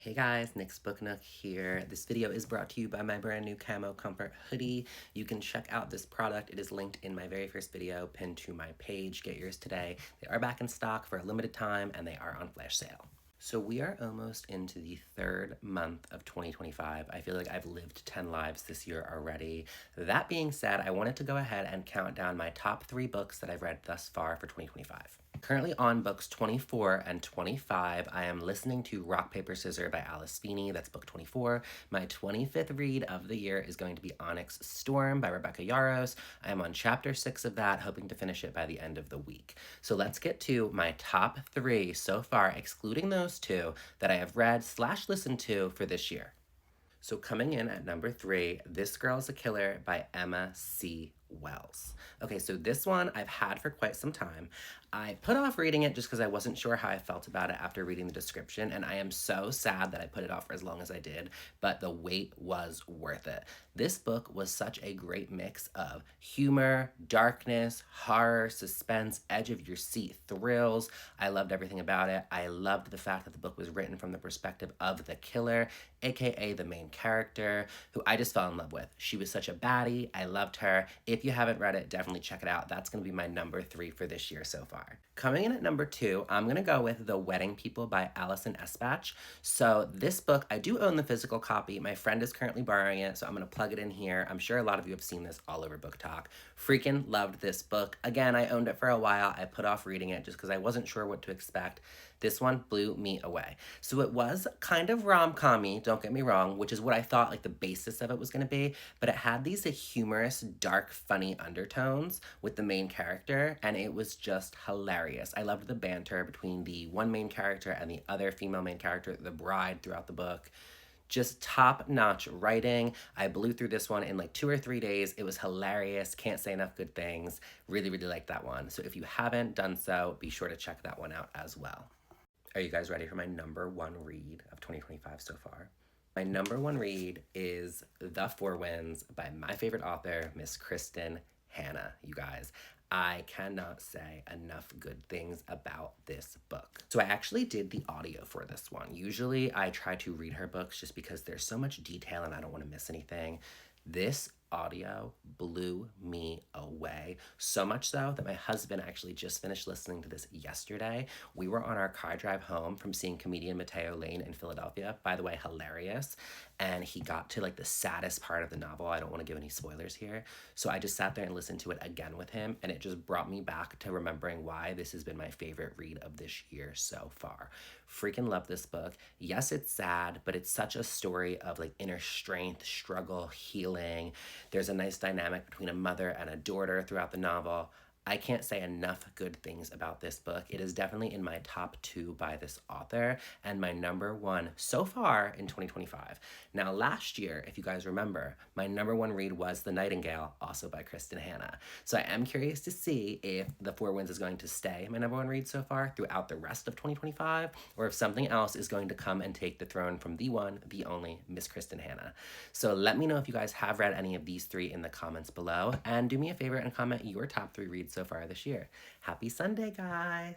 Hey guys, Nick's Book Nook here. This video is brought to you by my brand new Camo Comfort hoodie. You can check out this product. It is linked in my very first video pinned to my page. Get yours today. They are back in stock for a limited time and they are on flash sale. So we are almost into the third month of 2025. I feel like I've lived 10 lives this year already. That being said, I wanted to go ahead and count down my top 3 books that I've read thus far for 2025. Currently on books 24 and 25, I am listening to Rock, Paper, Scissors by Alice Feeney. That's book 24. My 25th read of the year is going to be Onyx Storm by Rebecca Yarros. I am on chapter 6 of that, hoping to finish it by the end of the week. So let's get to my top 3 so far, excluding those 2 that I have read / listened to for this year. So coming in at number 3, This Girl's a Killer by Emma C. Wells. Okay, so this one I've had for quite some time. I put off reading it just because I wasn't sure how I felt about it after reading the description, and I am so sad that I put it off for as long as I did, but the wait was worth it. This book was such a great mix of humor, darkness, horror, suspense, edge of your seat thrills. I loved everything about it. I loved the fact that the book was written from the perspective of the killer, aka the main character, who I just fell in love with. She was such a baddie. I loved her. If you haven't read it, definitely check it out. That's going to be my number 3 for this year so far. Coming in at number 2, I'm going to go with The Wedding People by Alison Espach. So this book, I do own the physical copy. My friend is currently borrowing it, so I'm going to plug it in here. I'm sure a lot of you have seen this all over Book Talk. Freaking loved this book. Again, I owned it for a while. I put off reading it just because I wasn't sure what to expect. This one blew me away. So it was kind of rom-com-y, don't get me wrong, which is what I thought like the basis of it was going to be, but it had these humorous, dark, funny undertones with the main character, and it was just hilarious. I loved the banter between the one main character and the other female main character, the bride, throughout the book. Just top-notch writing. I blew through this one in like 2 or 3 days. It was hilarious. Can't say enough good things. Really, really liked that one. So if you haven't done so, be sure to check that one out as well. Are you guys ready for my number 1 read of 2025 so far? My number 1 read is The Four Winds by my favorite author, Miss Kristin Hannah, you guys. I cannot say enough good things about this book. So I actually did the audio for this one. Usually I try to read her books just because there's so much detail and I don't want to miss anything. This audio blew me away. So much so that my husband actually just finished listening to this yesterday. We were on our car drive home from seeing comedian Matteo Lane in Philadelphia. By the way, hilarious. And he got to like the saddest part of the novel. I don't want to give any spoilers here. So I just sat there and listened to it again with him, and it just brought me back to remembering why this has been my favorite read of this year so far. Freaking love this book. Yes, it's sad, but it's such a story of like inner strength, struggle, healing. There's a nice dynamic between a mother and a daughter throughout the novel. I can't say enough good things about this book. It is definitely in my top 2 by this author and my number 1 so far in 2025. Now, last year, if you guys remember, my number 1 read was The Nightingale, also by Kristin Hannah. So I am curious to see if The Four Winds is going to stay my number 1 read so far throughout the rest of 2025, or if something else is going to come and take the throne from the one, the only, Miss Kristin Hannah. So let me know if you guys have read any of these 3 in the comments below, and do me a favor and comment your top 3 reads so far this year. Happy Sunday, guys!